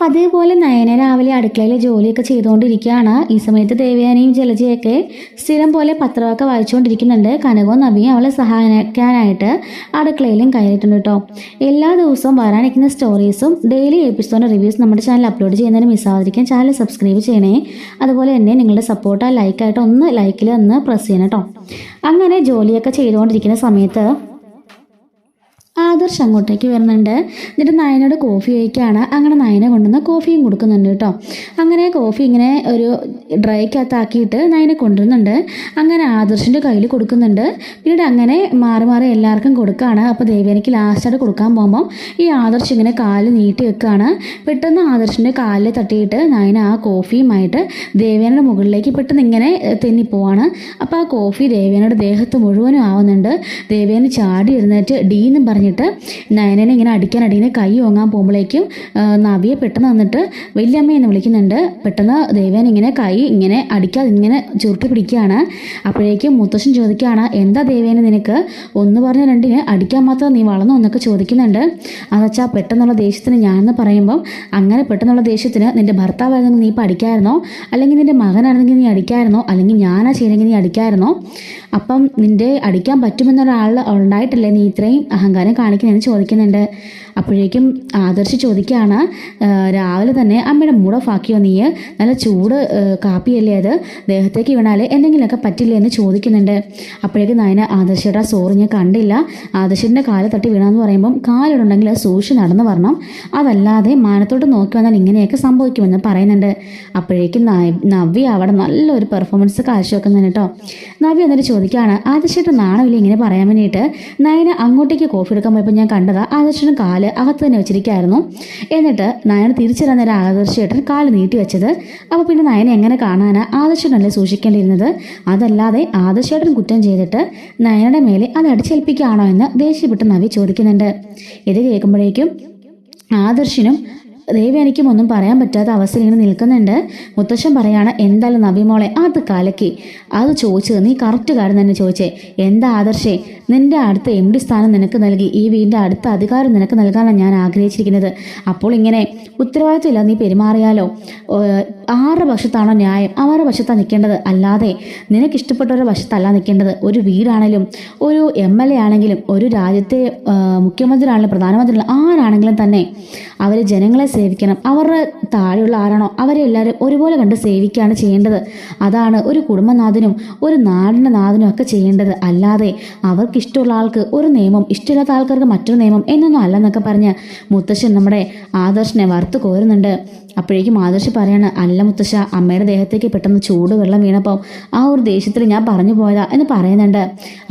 അതേപോലെ നയന രാവിലെ അടുക്കളയിലെ ജോലിയൊക്കെ ചെയ്തുകൊണ്ടിരിക്കുകയാണ്. ഈ സമയത്ത് ദേവയാനിയും ജലജയൊക്കെ സ്ഥിരം പോലെ പത്രമൊക്കെ വായിച്ചുകൊണ്ടിരിക്കുന്നുണ്ട്. കനകവും നവിയും അവളെ സഹായിക്കാനായിട്ട് അടുക്കളയിലും കയറിയിട്ടുണ്ട് കേട്ടോ. എല്ലാ ദിവസവും വരാനിരിക്കുന്ന സ്റ്റോറീസും ഡെയിലി എപ്പിസോഡ് റിവ്യൂസ് നമ്മുടെ ചാനൽ അപ്ലോഡ് ചെയ്യുന്നതിന് മിസ്സാവാതിരിക്കാൻ ചാനൽ സബ്സ്ക്രൈബ് ചെയ്യണേ. അതുപോലെ തന്നെ നിങ്ങളുടെ സപ്പോർട്ട് ലൈക്കായിട്ട് ലൈക്കിൽ ഒന്ന് പ്രസ് ചെയ്യണം കേട്ടോ. അങ്ങനെ ജോലിയൊക്കെ ചെയ്തുകൊണ്ടിരിക്കുന്ന സമയത്ത് ആദർശ് അങ്ങോട്ടേക്ക് വരുന്നുണ്ട്. എന്നിട്ട് നയനോട് കോഫി കഴിക്കുകയാണ്. അങ്ങനെ നയന കൊണ്ടുവന്ന് കോഫിയും കൊടുക്കുന്നുണ്ട് കേട്ടോ. അങ്ങനെ കോഫി ഇങ്ങനെ ഒരു ഡ്രൈക്കകത്താക്കിയിട്ട് നയനെ കൊണ്ടുവരുന്നുണ്ട്. അങ്ങനെ ആദർശിൻ്റെ കയ്യിൽ കൊടുക്കുന്നുണ്ട്. പിന്നീട് അങ്ങനെ മാറി മാറി എല്ലാവർക്കും കൊടുക്കുകയാണ്. അപ്പോൾ ദേവേനിക്ക് ലാസ്റ്റായിട്ട് കൊടുക്കാൻ പോകുമ്പം ഈ ആദർശ് ഇങ്ങനെ കാല് നീട്ടി വെക്കുകയാണ്. പെട്ടെന്ന് ആദർശിൻ്റെ കാലിൽ തട്ടിയിട്ട് നയന ആ കോഫിയുമായിട്ട് ദേവേനയുടെ മുകളിലേക്ക് പെട്ടെന്ന് ഇങ്ങനെ തെന്നിപ്പോവാണ്. അപ്പോൾ ആ കോഫി ദേവേനയുടെ ദേഹത്ത് മുഴുവനും ആവുന്നുണ്ട്. ദേവേന ചാടി എഴുന്നേറ്റ് ഡീന്നും പറഞ്ഞിട്ട് നയനനെ ഇങ്ങനെ അടിക്കാൻ കൈ ഓങ്ങാൻ പോകുമ്പോഴേക്കും നവിയെ പെട്ടെന്ന് വന്നിട്ട് വല്യമ്മയെന്ന് വിളിക്കുന്നുണ്ട്. പെട്ടെന്ന് ദേവേൻ ഇങ്ങനെ കൈ ഇങ്ങനെ അടിക്കാതെ ഇങ്ങനെ ചുരുട്ടി പിടിക്കുകയാണ്. അപ്പോഴേക്കും മുത്തശ്ശൻ ചോദിക്കുകയാണ്, എന്താ ദേവേനെ നിനക്ക് ഒന്ന് പറഞ്ഞ രണ്ടിന് അടിക്കാൻ മാത്രം നീ വളർന്നു എന്നൊക്കെ ചോദിക്കുന്നുണ്ട്. അതച്ചാ പെട്ടെന്നുള്ള ദേഷ്യത്തിന് ഞാനെന്ന് പറയുമ്പം അങ്ങനെ പെട്ടെന്നുള്ള ദേഷ്യത്തിന് നിന്റെ ഭർത്താവായിരുന്നെങ്കിൽ നീ ഇപ്പം അടിക്കായിരുന്നോ, അല്ലെങ്കിൽ നിന്റെ മകനായിരുന്നെങ്കിൽ നീ അടിക്കായിരുന്നോ, അല്ലെങ്കിൽ ഞാനാ ചെയ്തെങ്കിൽ നീ അടിക്കായിരുന്നോ? അപ്പം നിന്റെ അടിക്കാൻ പറ്റുമെന്നൊരാൾ ഉണ്ടായിട്ടല്ലേ നീ ഇത്രയും അഹങ്കാരം കാണിക്കുന്നതെന്ന് ചോദിക്കുന്നുണ്ട്. അപ്പോഴേക്കും ആദർശ് ചോദിക്കുകയാണ്, രാവിലെ തന്നെ അമ്മയുടെ മൂഡ് ഓഫ് ആക്കിയോ നീ? നല്ല ചൂട് കാപ്പിയല്ലേ അത്, ദേഹത്തേക്ക് വീണാൽ എന്തെങ്കിലുമൊക്കെ പറ്റില്ലേ എന്ന് ചോദിക്കുന്നുണ്ട്. അപ്പോഴേക്കും നയന ആദർശയുടെ സോറി ഞാൻ കണ്ടില്ല, ആദർശിൻ്റെ കാല് തട്ടി വീണാന്ന് പറയുമ്പം കാലിടുണ്ടെങ്കിൽ സൂക്ഷിച്ച് നടന്നു വരണം, അതല്ലാതെ മാനത്തോട്ട് നോക്കി വന്നാൽ ഇങ്ങനെയൊക്കെ സംഭവിക്കുമെന്ന് പറയുന്നുണ്ട്. അപ്പോഴേക്കും നവ്യ അവിടെ നല്ലൊരു പെർഫോമൻസ് കാഴ്ചവെക്കുന്നുണ്ട് കേട്ടോ. നവ്യ എന്നിട്ട് ചോദിക്കുകയാണ്, ആദർശയുടെ നാണമില്ല ഇങ്ങനെ പറയാൻ വേണ്ടിയിട്ട്. നയന അങ്ങോട്ടേക്ക് കോഫി എടുക്കാൻ പോയപ്പോൾ ഞാൻ കണ്ടതാ ആദർശയുടെ കാല് അകത്ത് തന്നെ വെച്ചിരിക്കുകയായിരുന്നു. എന്നിട്ട് നയന തിരിച്ചിടാൻ നേരം ആദർശേട്ടൻ കാല് നീട്ടി വെച്ചത്. അപ്പോൾ പിന്നെ നയന എങ്ങനെ കാണാനാ? ആദർശേട്ടനല്ലേ സൂക്ഷിക്കേണ്ടിയിരുന്നത്, അതല്ലാതെ ആദർശേട്ടൻ കുറ്റം ചെയ്തിട്ട് നയനയുടെ മേലെ അത് അടിച്ചേൽപ്പിക്കുകയാണോ എന്ന് ദേഷ്യപ്പെട്ട് നവി ചോദിക്കുന്നുണ്ട്. ഇത് കേൾക്കുമ്പോഴേക്കും ആദർശിനും ദേവയാനിക്കും ഒന്നും പറയാൻ പറ്റാത്ത അവസ്ഥയിൽ ഇങ്ങനെ നിൽക്കുന്നുണ്ട്. മുത്തശ്ശൻ പറയാണ്, എന്തായാലും നബിമോളെ അത് കലക്കി, അത് ചോദിച്ചത് നീ കറക്റ്റ് കാര്യം തന്നെ ചോദിച്ചേ. എന്താ ആദർശേ, നിന്റെ അടുത്ത MD സ്ഥാനം നിനക്ക് നൽകി ഈ വീടിൻ്റെ അടുത്ത അധികാരം നിനക്ക് നൽകാനാണ് ഞാൻ ആഗ്രഹിച്ചിരിക്കുന്നത്. അപ്പോൾ ഇങ്ങനെ ഉത്തരവാദിത്തമില്ല നീ പെരുമാറിയാലോ? ആരുടെ വശത്താണോ ന്യായം അവരുടെ വശത്താണ് നിൽക്കേണ്ടത്, അല്ലാതെ നിനക്ക് ഇഷ്ടപ്പെട്ടവരുടെ വശത്തല്ല നിൽക്കേണ്ടത്. ഒരു വീടാണെങ്കിലും ഒരു MLA ആണെങ്കിലും ഒരു രാജ്യത്തെ മുഖ്യമന്ത്രി ആണെങ്കിലും പ്രധാനമന്ത്രി ആരാണെങ്കിലും തന്നെ അവർ ജനങ്ങളെ സേവിക്കണം. അവരുടെ താഴെയുള്ള ആരാണോ അവരെ എല്ലാവരും ഒരുപോലെ കണ്ട് സേവിക്കുകയാണ് ചെയ്യേണ്ടത്. അതാണ് ഒരു കുടുംബനാഥനും ഒരു നാടിൻ്റെ നാഥനും ഒക്കെ ചെയ്യേണ്ടത്. അല്ലാതെ അവർക്ക് ഇഷ്ടമുള്ള ആൾക്ക് ഒരു നിയമം, ഇഷ്ടമില്ലാത്ത ആൾക്കാർക്ക് മറ്റൊരു നിയമം എന്നൊന്നും അല്ലെന്നൊക്കെ പറഞ്ഞ് മുത്തശ്ശൻ നമ്മുടെ ആദർശിനെ വറുത്ത് കോരുന്നുണ്ട്. അപ്പോഴേക്കും ആദർശ് പറയാണ്, അല്ല മുത്തശ്ശ, അമ്മയുടെ ദേഹത്തേക്ക് പെട്ടെന്ന് ചൂട് വെള്ളം വീണപ്പോൾ ആ ഒരു ദേഷ്യത്തിൽ ഞാൻ പറഞ്ഞു പോയതാ എന്ന് പറയുന്നുണ്ട്.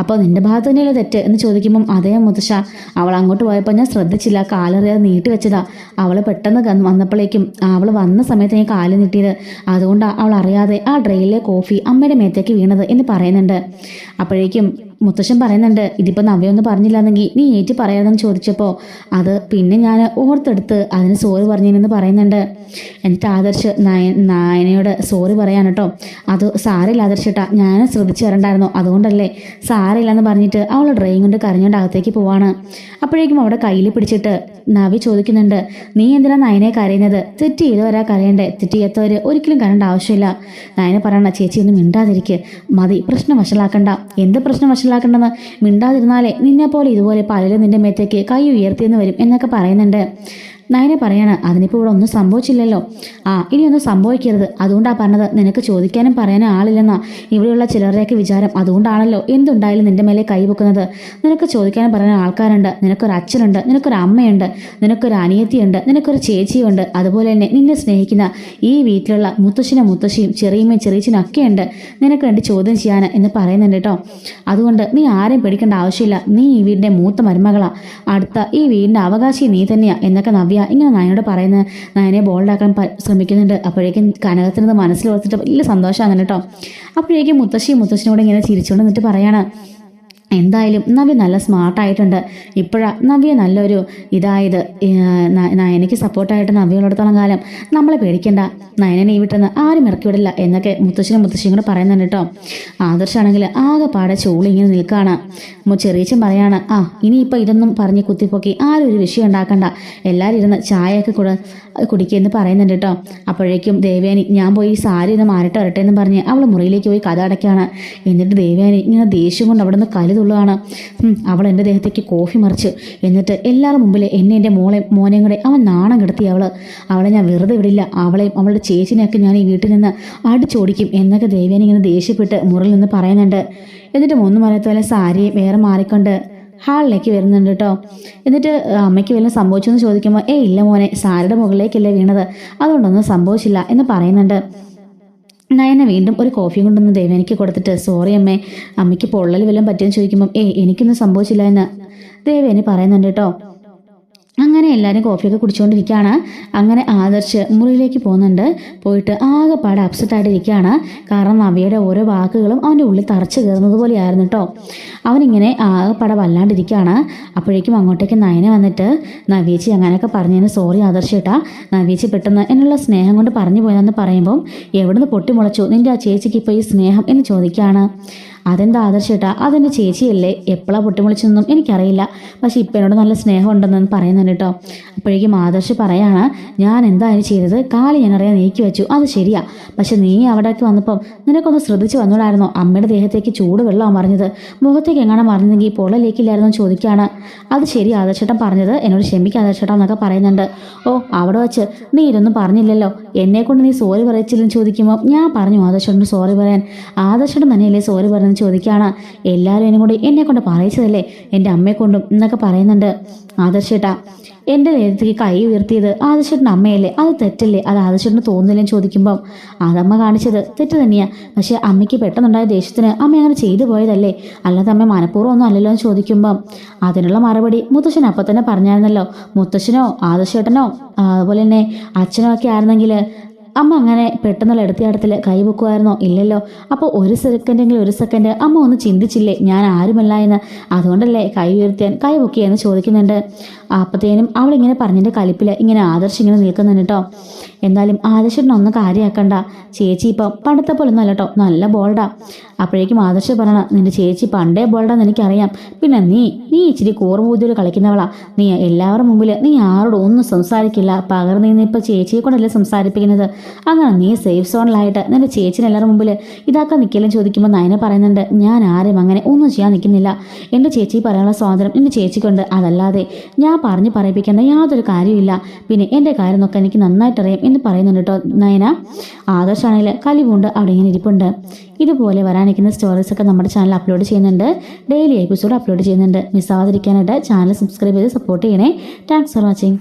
അപ്പോൾ നിന്റെ ഭാഗത്ത് തന്നെയല്ലേ തെറ്റ് എന്ന് ചോദിക്കുമ്പം, അതേ മുത്തശ്ശ, അവൾ അങ്ങോട്ട് പോയപ്പോൾ ഞാൻ ശ്രദ്ധിച്ചില്ല, കാലറിയാതെ നീട്ടി വെച്ചതാ. അവൾ പെട്ടെന്ന് വന്നപ്പോഴേക്കും അവൾ വന്ന സമയത്ത് ഞാൻ കാല് നീട്ടിയത്, അതുകൊണ്ടാണ് അവൾ അറിയാതെ ആ ഡ്രെയിലെ കോഫി അമ്മയുടെ മേത്തേക്ക് വീണത് എന്ന് പറയുന്നുണ്ട്. അപ്പോഴേക്കും മുത്തശ്ശൻ പറയുന്നുണ്ട്, ഇതിപ്പോൾ നവ്യൊന്നും പറഞ്ഞില്ലാന്നെങ്കിൽ നീ ഏറ്റ് പറയാമെന്ന് ചോദിച്ചപ്പോൾ അത് പിന്നെ ഞാൻ ഓർത്തെടുത്ത് അതിന് സോറി പറഞ്ഞെന്ന് പറയുന്നുണ്ട്. എന്നിട്ട് ആദർശ് നായനയോട് സോറി പറയാൻ കേട്ടോ. അത് സാരമില്ല ആദർശേട്ടാ, ഞാൻ ശ്രദ്ധിച്ചു വരണ്ടായിരുന്നു, അതുകൊണ്ടല്ലേ. സാരമില്ലെന്ന് പറഞ്ഞിട്ട് അവൾ ഡ്രൈയും കൊണ്ട് കരഞ്ഞുകൊണ്ട് അകത്തേക്ക് പോവാണ്. അപ്പോഴേക്കും അവിടെ കയ്യിൽ പിടിച്ചിട്ട് നവി ചോദിക്കുന്നുണ്ട്, നീ എന്തിനാ നയനെ കരയുന്നത്? തെറ്റ് ചെയ്തവരാ കരയണ്ടേ, തെറ്റ് ചെയ്യാത്തവർ ഒരിക്കലും കരേണ്ട ആവശ്യമില്ല. നയനെ പറയണ, ചേച്ചി ഒന്നും മിണ്ടാതിരിക്കുക, മതി, പ്രശ്നം വഷളാക്കണ്ട. എന്ത് പ്രശ്നം വഷളാക്കണ്ടെന്ന്? മിണ്ടാതിരുന്നാലേ നിന്നെ പോലെ ഇതുപോലെ പലരും നിന്റെ മേത്തേക്ക് കൈ ഉയർത്തിയെന്ന് വരും എന്നൊക്കെ പറയുന്നുണ്ട്. നയനെ പറയാണ്, അതിനിപ്പോൾ ഇവിടെ ഒന്നും സംഭവിച്ചില്ലല്ലോ. ഇനിയൊന്നും സംഭവിക്കരുത്, അതുകൊണ്ടാണ് പറഞ്ഞത്. നിനക്ക് ചോദിക്കാനും പറയാനും ആളില്ലെന്നാ ഇവിടെയുള്ള ചിലരുടെയൊക്കെ വിചാരം. അതുകൊണ്ടാണല്ലോ എന്തുണ്ടായാലും നിന്റെ മേലെ കൈവെക്കുന്നത്. നിനക്ക് ചോദിക്കാനും പറയാനും ആൾക്കാരുണ്ട്. നിനക്കൊരു അച്ഛനുണ്ട്, നിനക്കൊരു അമ്മയുണ്ട്, നിനക്കൊരു അനിയത്തിയുണ്ട്, നിനക്കൊരു ചേച്ചിയുണ്ട്. അതുപോലെ തന്നെ നിന്നെ സ്നേഹിക്കുന്ന ഈ വീട്ടിലുള്ള മുത്തശ്ശനും മുത്തശ്ശിയും ചെറിയമ്മയും ചെറിയച്ഛനും ഒക്കെ ഉണ്ട് നിനക്ക് വേണ്ടി ചോദ്യം ചെയ്യാൻ എന്ന് പറയുന്നുണ്ട് കേട്ടോ. അതുകൊണ്ട് നീ ആരെയും പേടിക്കേണ്ട ആവശ്യമില്ല. നീ ഈ വീടിൻ്റെ മൂത്ത മരുമകളാ, അടുത്ത ഈ വീടിൻ്റെ അവകാശി നീ തന്നെയാ എന്നൊക്കെ നവ്യ ഇങ്ങനെ നയനോട് പറയുന്നത് നയനെ ബോൾഡാക്കാൻ ശ്രമിക്കുന്നുണ്ട്. അപ്പോഴേക്കും കനകത്തിനത് മനസ്സിലോർത്തിട്ട് വലിയ സന്തോഷമാണ് കേട്ടോ. അപ്പോഴേക്കും മുത്തശ്ശിനോട് ഇങ്ങനെ ചിരിച്ചുകൊണ്ട് എന്നിട്ട് പറയാണ്, എന്തായാലും നവ്യ നല്ല സ്മാർട്ടായിട്ടുണ്ട്. ഇപ്പോഴാണ് നവ്യ നല്ലൊരു ഇതായത്. നയനയ്ക്ക് സപ്പോർട്ടായിട്ട് നവ്യയോടത്തോളം കാലം നമ്മളെ പേടിക്കണ്ട, നയനനെ ഈ വിട്ടെന്ന് ആരും ഇറക്കി വിടില്ല എന്നൊക്കെ മുത്തശ്ശനും മുത്തശ്ശിയും കൂടെ പറയുന്നുണ്ട് കേട്ടോ. ആദർശാണെങ്കിൽ ആകെപ്പാടെ ചൂളി ഇങ്ങനെ നിൽക്കുകയാണ്. ചെറിയച്ചൻ പറയാണ്, ഇനിയിപ്പോൾ ഇതൊന്നും പറഞ്ഞ് കുത്തിപ്പൊക്കി ആരും ഒരു വിഷയം ഉണ്ടാക്കണ്ട, എല്ലാവരും ഇരുന്ന് ചായയൊക്കെ കുടിക്കുമെന്ന് പറയുന്നുണ്ട് കേട്ടോ. അപ്പോഴേക്കും ദേവയാനി ഞാൻ പോയി സാരി ഒന്ന് മാറിട്ട് വരട്ടെ എന്ന് പറഞ്ഞ് അവൾ മുറിയിലേക്ക് പോയി കഥ അടയ്ക്കുകയാണ്. എന്നിട്ട് ദേവയാനി ഇങ്ങനെ ദേഷ്യം കൊണ്ട് അവിടെ നിന്ന് കലുതുള്ളതാണ്. അവൾ എൻ്റെ ദേഹത്തേക്ക് കോഫി മറിച്ചു. എന്നിട്ട് എല്ലാവരും മുമ്പിൽ എന്നെ എൻ്റെ മോനെയും കൂടെ അവൻ നാണം കിടത്തി. അവളെ ഞാൻ വെറുതെ വിടില്ല, അവളെയും അവളുടെ ചേച്ചിനെയൊക്കെ ഞാൻ ഈ വീട്ടിൽ നിന്ന് അടിച്ചോടിക്കും എന്നൊക്കെ ദേവയാനി ഇങ്ങനെ ദേഷ്യപ്പെട്ട് മുറിയിൽ നിന്ന് പറയുന്നുണ്ട്. എന്നിട്ട് ഒന്നും അറിയാത്ത പോലെ സാരി വേറെ മാറിക്കൊണ്ട് ഹാളിലേക്ക് വരുന്നുണ്ട് കേട്ടോ. എന്നിട്ട് അമ്മയ്ക്ക് വല്ലതും സംഭവിച്ചു എന്ന് ചോദിക്കുമ്പോൾ ഇല്ല മോനെ, സാരിയുടെ മുകളിലേക്കല്ലേ വീണത്, അതുകൊണ്ടൊന്നും സംഭവിച്ചില്ല എന്ന് പറയുന്നുണ്ട്. നയന വീണ്ടും ഒരു കോഫിയും കൊണ്ടൊന്ന് ദേവയാനിക്ക് കൊടുത്തിട്ട് സോറി അമ്മേ, അമ്മയ്ക്ക് പൊള്ളൽ വല്ലതും പറ്റുമെന്ന് ചോദിക്കുമ്പം എനിക്കൊന്നും സംഭവിച്ചില്ല എന്ന് ദേവയാനി പറയുന്നുണ്ട് കേട്ടോ. അങ്ങനെ എല്ലാവരും കോഫിയൊക്കെ കുടിച്ചുകൊണ്ടിരിക്കുകയാണ്. അങ്ങനെ ആദർശ് മുറിയിലേക്ക് പോകുന്നുണ്ട്. പോയിട്ട് ആകെപ്പാടെ അപ്സെറ്റായിട്ട് ഇരിക്കുകയാണ്. കാരണം നവ്യയുടെ ഓരോ വാക്കുകളും അവൻ്റെ ഉള്ളിൽ തറച്ചു കയറുന്നത് പോലെയായിരുന്നു കേട്ടോ. അവനിങ്ങനെ ആകെപ്പാടെ വല്ലാണ്ടിരിക്കുകയാണ്. അപ്പോഴേക്കും അങ്ങോട്ടേക്ക് നയന വന്നിട്ട് നവ്യേച്ചി അങ്ങനെയൊക്കെ പറഞ്ഞതിന് സോറി ആദർശേട്ടാ, നവ്യേച്ചി പെട്ടെന്ന് എന്നുള്ള സ്നേഹം കൊണ്ട് പറഞ്ഞു പോയതെന്ന് പറയുമ്പം എവിടുന്ന് പൊട്ടിമുളച്ചു നിൻ്റെ ആ ചേച്ചിക്ക് ഇപ്പോൾ ഈ സ്നേഹം എന്ന് ചോദിക്കുകയാണ്. അതെന്താ ആദർശേട്ടാ, അതെൻ്റെ ചേച്ചിയല്ലേ, എപ്പോഴാണ് പൊട്ടിമുളിച്ചെന്നും എനിക്കറിയില്ല, പക്ഷെ ഇപ്പം എന്നോട് നല്ല സ്നേഹമുണ്ടെന്ന് പറയുന്നുണ്ട് കേട്ടോ. അപ്പോഴേക്കും ആദർശ് പറയാണ്, ഞാൻ എന്തായാലും ചെയ്തത് കാലി ഞാനറിയാൻ നീക്കി വെച്ചു, അത് ശരിയാ, പക്ഷെ നീ അവിടേക്ക് വന്നപ്പം നിനക്കൊന്ന് ശ്രദ്ധിച്ച് വന്നോടായിരുന്നോ, അമ്മയുടെ ദേഹത്തേക്ക് ചൂട് വെള്ളമാണ് മറിഞ്ഞത്, മുഖത്തേക്ക് എങ്ങനെ മറിഞ്ഞെങ്കിൽ പൊള്ളലേക്കില്ലായിരുന്നു ചോദിക്കുകയാണ്. അത് ശരി ആദർശേട്ടൻ പറഞ്ഞത്, എന്നോട് ക്ഷമിക്കുക ആദർശേട്ടാ എന്നൊക്കെ പറയുന്നുണ്ട്. അവിടെ വെച്ച് നീ ഇതൊന്നും പറഞ്ഞില്ലല്ലോ, എന്നെക്കൊണ്ട് നീ സോറി പറയിച്ചില്ലെന്ന് ചോദിക്കുമ്പോൾ ഞാൻ പറഞ്ഞു ആദർശേട്ടന് സോറി പറയാൻ, ആദർശേട്ടൻ തന്നെയല്ലേ സോറി പറയുന്നത് ചോദിക്കുകയാണ്. എല്ലാവരും എന്നെ കൊണ്ട് എന്നെ കൊണ്ട് പറയിച്ചതല്ലേ, എൻ്റെ അമ്മയെ കൊണ്ടും എന്നൊക്കെ പറയുന്നുണ്ട്. ആദർശേട്ടാ, എൻ്റെ ദേഹത്തേക്ക് കൈ ഉയർത്തിയത് ആദർശേട്ടൻ്റെ അമ്മയല്ലേ, അത് തെറ്റല്ലേ, അത് ആദർശേട്ടന് തോന്നുന്നില്ലെന്ന് ചോദിക്കുമ്പം അതമ്മ കാണിച്ചത് തെറ്റ് തന്നെയാണ്, പക്ഷെ അമ്മയ്ക്ക് പെട്ടെന്നുണ്ടായ ദേഷ്യത്തിന് അമ്മ അങ്ങനെ ചെയ്തു പോയതല്ലേ, അല്ലാതെ അമ്മ മനഃപൂർവ്വം ഒന്നും അല്ലല്ലോ എന്ന് ചോദിക്കുമ്പം അതിനുള്ള മറുപടി മുത്തശ്ശൻ അപ്പം തന്നെ പറഞ്ഞായിരുന്നല്ലോ. മുത്തശ്ശനോ ആദർശേട്ടനോ അതുപോലെ തന്നെ അച്ഛനോ ഒക്കെ ആയിരുന്നെങ്കിൽ അമ്മ അങ്ങനെ പെട്ടെന്നുള്ള എടുത്തിയാടത്തിൽ കൈ വെക്കുമായിരുന്നോ? ഇല്ലല്ലോ. അപ്പോൾ ഒരു സെക്കൻഡ് അമ്മ ഒന്ന് ചിന്തിച്ചില്ലേ ഞാൻ ആരുമല്ല എന്ന്, അതുകൊണ്ടല്ലേ കൈ ഉയർത്തിയാൻ കൈ പൊക്കിയെന്ന് ചോദിക്കുന്നുണ്ട്. അപ്പത്തേനും അവളിങ്ങനെ പറഞ്ഞതിൻ്റെ കലിപ്പിൽ ഇങ്ങനെ ആദർശ് ഇങ്ങനെ നിൽക്കുന്നുണ്ട് കേട്ടോ. എന്തായാലും ആദർശനൊന്നും കാര്യമാക്കണ്ട, ചേച്ചി ഇപ്പം പണ്ടത്തെ പോലെ ഒന്നും അല്ല കേട്ടോ, നല്ല ബോൾഡാ. അപ്പോഴേക്കും ആദർശ് പറയണം, നിന്റെ ചേച്ചി പണ്ടേ ബോൾഡാന്ന് എനിക്കറിയാം, പിന്നെ നീ ഇച്ചിരി കൂർബൂതിയിൽ കളിക്കുന്നവളാ, നീ എല്ലാവരുടെ മുമ്പിൽ നീ ആരോടും ഒന്നും സംസാരിക്കില്ല, പകർന്ന് നീ ഇപ്പം ചേച്ചിയെ കൊണ്ടല്ലേ സംസാരിപ്പിക്കുന്നത്, അങ്ങനെ നീ സേഫ് സോണിലായിട്ട് നിന്റെ ചേച്ചിനെ എല്ലാവരുടെ മുമ്പിൽ ഇതാക്കാൻ നിൽക്കലും ചോദിക്കുമ്പോൾ നയന പറയുന്നുണ്ട്, ഞാൻ ആരെയും അങ്ങനെ ഒന്നും ചെയ്യാൻ നിൽക്കുന്നില്ല, എൻ്റെ ചേച്ചി പറയാനുള്ള സ്വാതന്ത്ര്യം എൻ്റെ ചേച്ചിക്കുണ്ട്, അതല്ലാതെ ഞാൻ പറഞ്ഞ് പറയിപ്പിക്കേണ്ട യാതൊരു കാര്യമില്ല, പിന്നെ എൻ്റെ കാര്യം നോക്കാൻ എനിക്ക് നന്നായിട്ടറിയാം എന്ന് പറയുന്നുണ്ട് കേട്ടോ നയന. ആദർശാണെങ്കിൽ കലിവുണ്ട് അവിടെ ഇങ്ങനെ ഇരിപ്പുണ്ട്. ഇതുപോലെ വരാനിരിക്കുന്ന സ്റ്റോറീസൊക്കെ നമ്മുടെ ചാനൽ അപ്ലോഡ് ചെയ്യുന്നുണ്ട്, ഡെയിലി എപ്പിസോഡ് അപ്ലോഡ് ചെയ്യുന്നുണ്ട്. മിസ്സാവാതിരിക്കാനായിട്ട് ചാനൽ സബ്സ്ക്രൈബ് ചെയ്ത് സപ്പോർട്ട് ചെയ്യണേ. Thanks for watching.